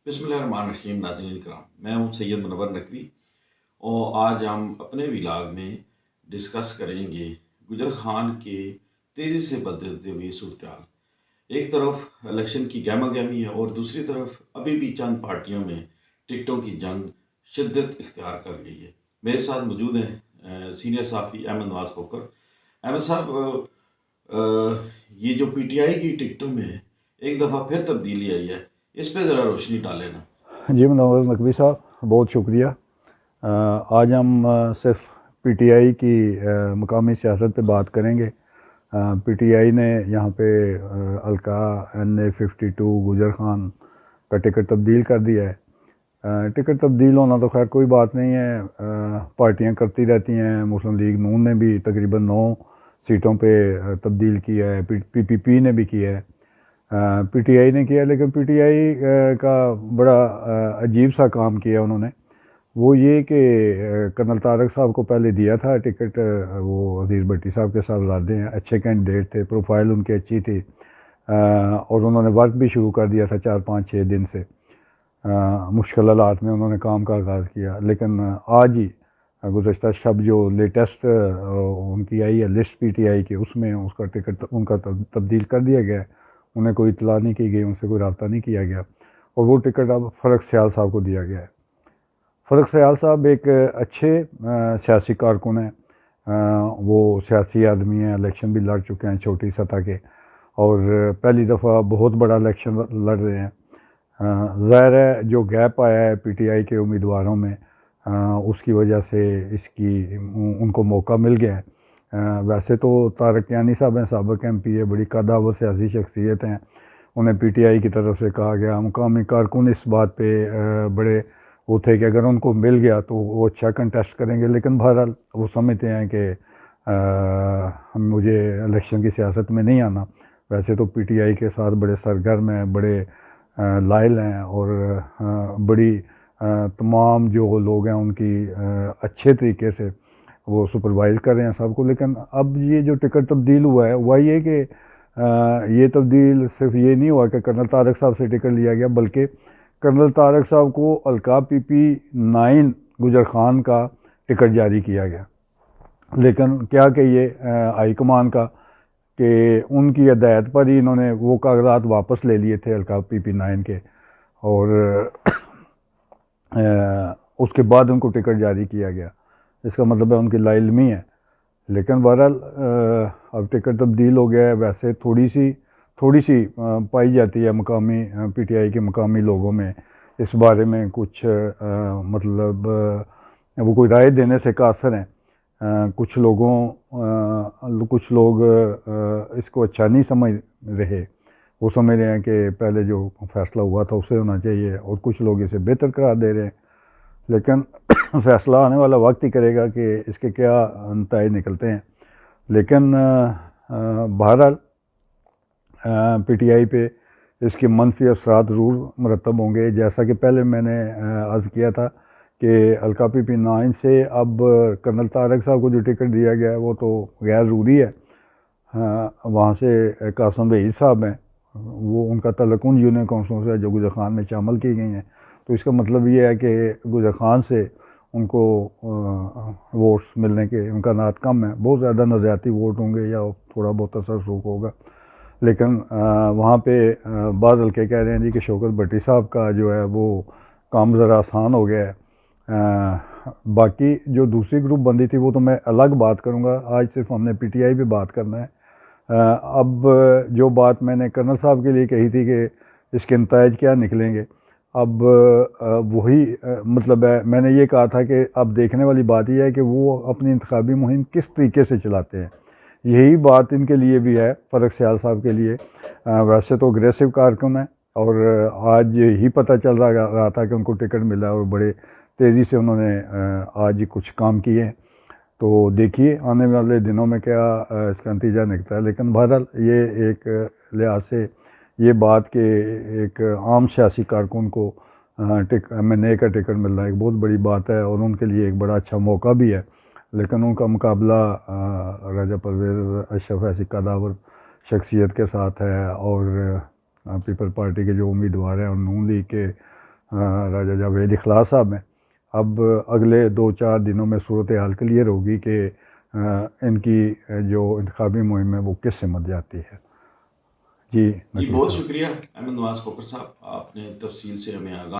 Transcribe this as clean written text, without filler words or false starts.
बिस्मिल्लाहिर्रहमानिर्रहीम। नाज़रीन कराम, मैं हूँ सैयद मुनव्वर नकवी और आज हम अपने व्लॉग में डिस्कस करेंगे गुजर खान के तेज़ी से बदलते हुए सूरत हाल। एक तरफ इलेक्शन की गहमा गहमी है और दूसरी तरफ अभी भी चंद पार्टियों में टिकटों की जंग शिद्दत इख्तियार कर गई है। मेरे साथ मौजूद हैं सीनियर साफ़ी अहमद नवाज खोकर। अहमद साहब, ये जो पीटीआई की टिकटों में एक दफ़ा फिर तब्दीली आई है, इस पे ज़रा रोशनी डालें ना। जी मुनव्वर नकवी साहब, बहुत शुक्रिया। आज हम सिर्फ पीटीआई की मकामी सियासत पे बात करेंगे। पीटीआई ने यहाँ पे अलका NA-52 गुजर खान का टिकट तब्दील कर दिया है। टिकट तब्दील होना तो खैर कोई बात नहीं है, पार्टियाँ करती रहती हैं। मुस्लिम लीग नून ने भी तकरीबन 9 सीटों पे तब्दील किया है, PPP ने भी किया है, पीटीआई ने किया। लेकिन पीटीआई का बड़ा अजीब सा काम किया उन्होंने। वो ये कि कर्नल तारक साहब को पहले दिया था टिकट, वो अजीज़ भट्टी साहब के साथ लादे हैं, अच्छे कैंडिडेट थे, प्रोफाइल उनकी अच्छी थी, और उन्होंने वर्क भी शुरू कर दिया था 4-5-6 दिन से। मुश्किल हालात में उन्होंने काम का आगाज़ किया। लेकिन आज ही गुज़श्ता शब जो लेटेस्ट उनकी आई है लिस्ट पीटीआई की, उसमें उसका टिकट उनका तब्दील कर दिया गया है। उन्हें कोई इतला नहीं की गई, उनसे कोई रब्ता नहीं किया गया, और वो टिकट अब फ़रक सयाल साहब को दिया गया है। फ़रक सयाल साहब एक अच्छे सियासी कारकुन हैं। वो सियासी आदमी हैं, इलेक्शन भी लड़ चुके हैं छोटी सतह के, और पहली दफ़ा बहुत बड़ा इलेक्शन लड़ रहे हैं। ज़ाहिर है जो गैप आया है पीटीआई के उम्मीदवारों में, उसकी वजह से इसकी उनको मौका मिल गया है। वैसे तो तारक यानी साहब हैं, साबिक़ MP है, बड़ी कद्दावर सियासी शख्सियत हैं। उन्हें पीटीआई की तरफ से कहा गया, मुकामी कारकुन इस बात पे बड़े वो थे कि अगर उनको मिल गया तो वो अच्छा कंटेस्ट करेंगे। लेकिन बहरहाल वो समझते हैं कि मुझे इलेक्शन की सियासत में नहीं आना। वैसे तो पीटीआई के साथ बड़े सरगर्म हैं, बड़े लायल हैं, और बड़ी तमाम जो लोग हैं उनकी अच्छे तरीके से वो सुपरवाइज़ कर रहे हैं सबको। लेकिन अब ये जो टिकट तब्दील हुआ है वह ये कि ये तब्दील सिर्फ ये नहीं हुआ कि कर्नल तारक साहब से टिकट लिया गया, बल्कि कर्नल तारक साहब को अलका PP9 गुजर खान का टिकट जारी किया गया। लेकिन क्या कहिए हाई कमान का कि उनकी हदायत पर ही इन्होंने वो कागजात वापस ले लिए थे अलका PP9 के, और उसके बाद उनको टिकट जारी किया गया। इसका मतलब है उनकी लाइलमी है। लेकिन बहरहाल अब टिकट तब्दील हो गया है। वैसे थोड़ी सी पाई जाती है मकामी पीटीआई के मकामी लोगों में इस बारे में कुछ मतलब वो कोई राय देने से कासर हैं। कुछ लोग इसको अच्छा नहीं समझ रहे। वो समझ रहे हैं कि पहले जो फ़ैसला हुआ था उसे होना चाहिए, और कुछ लोग इसे बेहतर करार दे रहे हैं। लेकिन फ़ैसला आने वाला वक्त ही करेगा कि इसके क्या नतीजे निकलते हैं। लेकिन बहरहाल पीटीआई पे इसके मनफी असरात ज़रूर मरतब होंगे। जैसा कि पहले मैंने अर्ज़ किया था कि अलका PP9 से अब कर्नल तारक साहब को जो टिकट दिया गया है वो तो गैर ज़रूरी है। वहाँ से कासम वहीद साहब हैं, वो उनका तल्लुक़ उन यूनियन काउंसिलों से जो गुजर खान में शामिल की गई हैं। तो इसका मतलब ये है कि गुजर खान से उनको वोट्स मिलने के इम्कानात कम हैं। बहुत ज़्यादा नज़रियाती वोट होंगे या थोड़ा बहुत असर सूख होगा। लेकिन वहाँ पे बाद हल्के कह रहे हैं जी कि शौकत भट्टी साहब का जो है वो काम ज़रा आसान हो गया है। बाकी जो दूसरी ग्रुप बंदी थी वो तो मैं अलग बात करूँगा। आज सिर्फ हमने पीटीआई पे बात करना है। अब जो बात मैंने कर्नल साहब के लिए कही थी कि इसके नतीजे क्या निकलेंगे, अब वही मतलब है। मैंने ये कहा था कि अब देखने वाली बात यह है कि वो अपनी इंतखाबी मुहिम किस तरीके से चलाते हैं। यही बात इनके लिए भी है, फ़रक सयाल साहब के लिए। वैसे तो अग्रेसिव कारकुन है, और आज ही पता चल रहा था कि उनको टिकट मिला, और बड़े तेज़ी से उन्होंने आज ही कुछ काम किए हैं। तो देखिए आने वाले दिनों में क्या इसका नतीजा निकलता है। लेकिन बहरहाल ये एक लिहाज से ये बात कि एक आम सियासी कारकुन को MNA का टिकट मिलना एक बहुत बड़ी बात है, और उनके लिए एक बड़ा अच्छा मौका भी है। लेकिन उनका मुकाबला राजा परवेज़ अशरफ ऐसी कदावर शख्सियत के साथ है, और पीपल पार्टी के जो उम्मीदवार हैं और नून लीग के राजा जावेद इखलास साहब हैं। अब अगले 2-4 दिनों में सूरत हाल क्लियर होगी कि इनकी जो इंतखाबी मुहिम है वो किस सिमत जाती है। जी जी नकवी बहुत साहब। शुक्रिया अहमद नवाज खोखर साहब, आपने तफसील से हमें आगाह